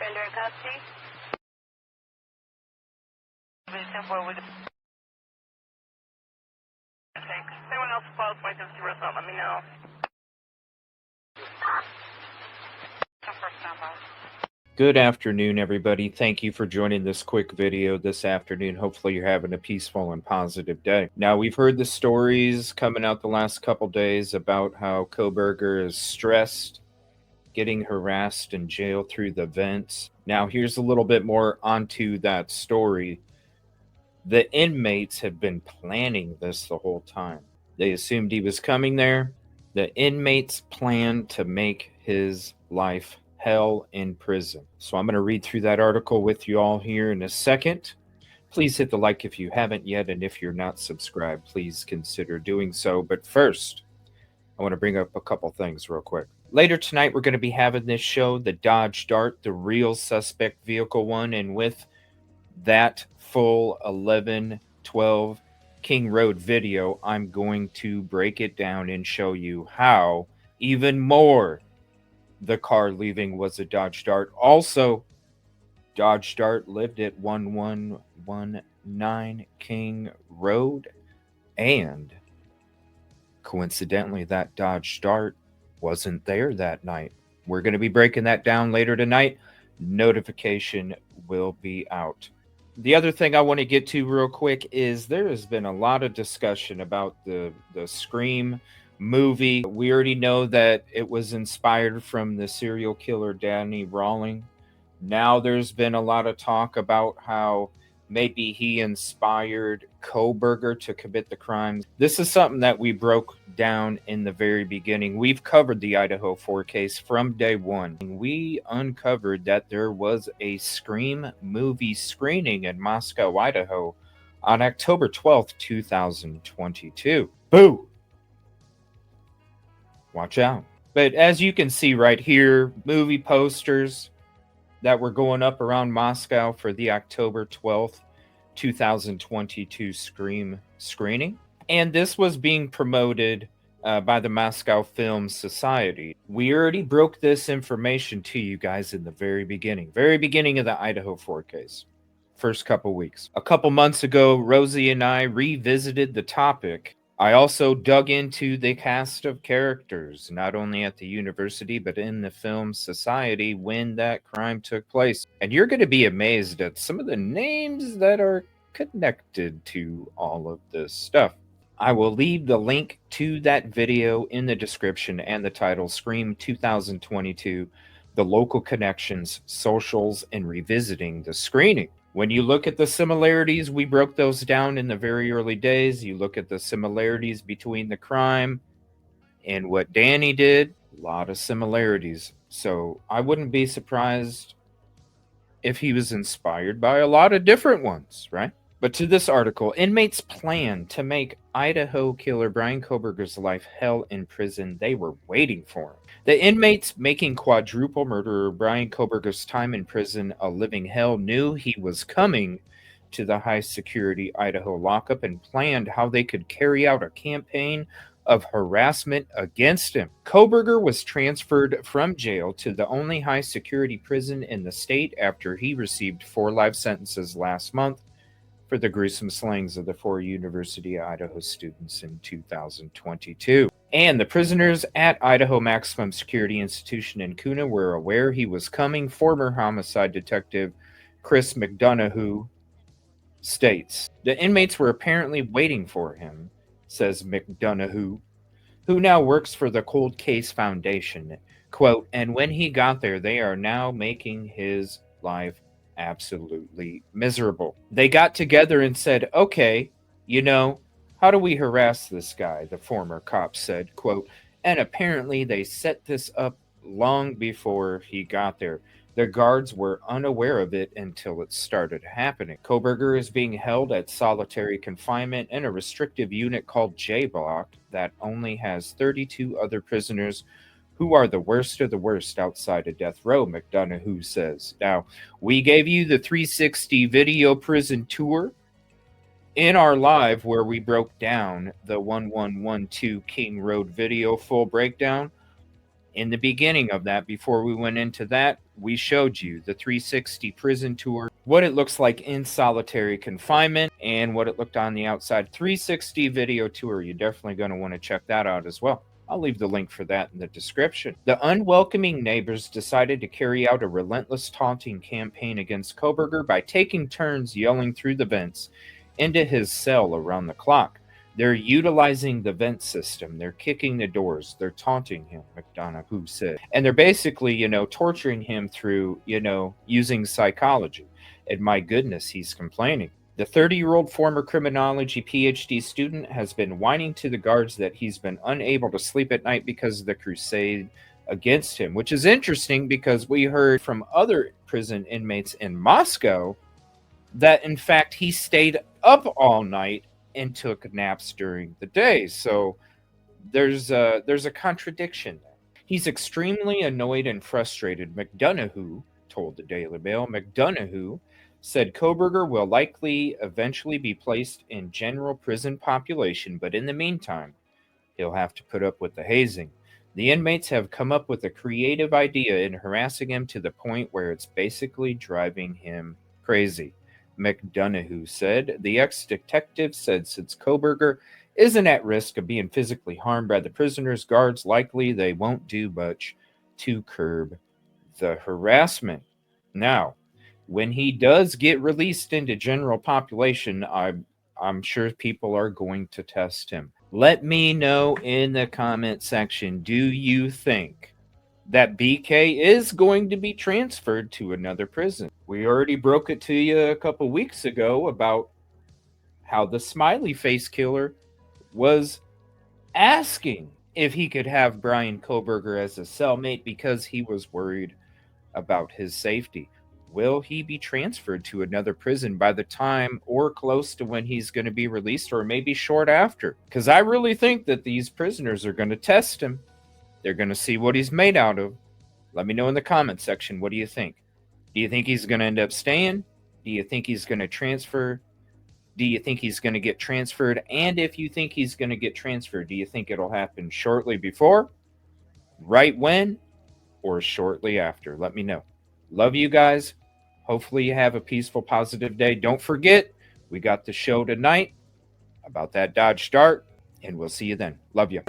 Defender custody. If anyone else follows my to result, let me know. Good afternoon, everybody. Thank you for joining this quick video this afternoon. Hopefully you're having a peaceful and positive day. Now, we've heard the stories coming out the last couple days about how Kohberger is stressed, getting harassed in jail through the vents. Now, here's a little bit more onto that story. The inmates have been planning this the whole time. They assumed he was coming there. The inmates planned to make his life hell in prison. So I'm going to read through that article with you all here in a second. Please hit the like if you haven't yet, and if you're not subscribed, please consider doing so. But first, I want to bring up a couple things real quick. Later tonight, we're going to be having this show, the Dodge Dart, the real suspect vehicle one, and with that full 11/12 King Road video, I'm going to break it down and show you how even more the car leaving was a Dodge Dart. Also, Dodge Dart lived at 1119 King Road, and coincidentally, that Dodge Dart wasn't there that night. We're going to be breaking that down later tonight. Notification will be out. The other thing I want to get to real quick is there has been a lot of discussion about the Scream movie. We already know that it was inspired from the serial killer Danny Rawling. Now there's been a lot of talk about how maybe he inspired Kohberger to commit the crimes. This is something that we broke down in the very beginning. We've covered the Idaho 4 case from day one. We uncovered that there was a Scream movie screening in Moscow, Idaho on October 12th, 2022. Boo! Watch out. But as you can see right here, movie posters that were going up around Moscow for the October 12th, 2022 Scream screening. And this was being promoted by the Moscow Film Society. We already broke this information to you guys in the very beginning of the Idaho 4 case. First couple weeks. A couple months ago, Rosee and I revisited the topic. I also dug into the cast of characters, not only at the university, but in the film society when that crime took place. And you're going to be amazed at some of the names that are connected to all of this stuff. I will leave the link to that video in the description and the title, Scream 2022, The Local Connections, Socials, and Revisiting the Screening. When you look at the similarities, we broke those down in the very early days. You look at the similarities between the crime and what Danny did, a lot of similarities. So I wouldn't be surprised if he was inspired by a lot of different ones, right? But to this article, inmates plan to make Idaho killer Bryan Kohberger's life hell in prison. They were waiting for him. The inmates making quadruple murderer Bryan Kohberger's time in prison a living hell knew he was coming to the high-security Idaho lockup and planned how they could carry out a campaign of harassment against him. Kohberger was transferred from jail to the only high-security prison in the state after he received 4 life sentences last month for the gruesome slayings of the 4 University of Idaho students in 2022. And the prisoners at Idaho Maximum Security Institution in Kuna were aware he was coming. Former homicide detective Chris McDonough states, the inmates were apparently waiting for him, says McDonough, who now works for the Cold Case Foundation. Quote, and when he got there, they are now making his life absolutely miserable. They got together and said, okay, how do we harass this guy? The former cop said, quote, and apparently they set this up long before he got there. The guards were unaware of it until it started happening. Kohberger is being held at solitary confinement in a restrictive unit called J Block that only has 32 other prisoners who are the worst of the worst outside of death row, McDonough says. Now, we gave you the 360 video prison tour in our live where we broke down the 1112 King Road video full breakdown. In the beginning of that, before we went into that, we showed you the 360 prison tour, what it looks like in solitary confinement, and what it looked on the outside. 360 video tour. You're definitely going to want to check that out as well. I'll leave the link for that in the description. The unwelcoming neighbors decided to carry out a relentless taunting campaign against Kohberger by taking turns yelling through the vents into his cell around the clock. They're utilizing the vent system. They're kicking the doors. They're taunting him, McDonough said. And they're basically, torturing him through, using psychology. And my goodness, he's complaining. The 30-year-old former criminology PhD student has been whining to the guards that he's been unable to sleep at night because of the crusade against him, which is interesting because we heard from other prison inmates in Moscow that, in fact, he stayed up all night and took naps during the day. So there's a contradiction there. He's extremely annoyed and frustrated, McDonough told the Daily Mail. McDonough said Kohberger will likely eventually be placed in general prison population, but in the meantime, he'll have to put up with the hazing. The inmates have come up with a creative idea in harassing him to the point where it's basically driving him crazy, McDonough said. The ex-detective said since Kohberger isn't at risk of being physically harmed by the prisoners' guards, likely they won't do much to curb the harassment. Now, when he does get released into general population, I'm sure people are going to test him. Let me know in the comment section, do you think that BK is going to be transferred to another prison? We already broke it to you a couple weeks ago about how the smiley face killer was asking if he could have Bryan Kohberger as a cellmate because he was worried about his safety. Will he be transferred to another prison by the time or close to when he's going to be released, or maybe short after? Because I really think that these prisoners are going to test him. They're going to see what he's made out of. Let me know in the comment section. What do you think? Do you think he's going to end up staying? Do you think he's going to transfer? Do you think he's going to get transferred? And if you think he's going to get transferred, do you think it'll happen shortly before, right when, or shortly after? Let me know. Love you guys. Hopefully you have a peaceful, positive day. Don't forget, we got the show tonight about that Dodge Dart, and we'll see you then. Love you.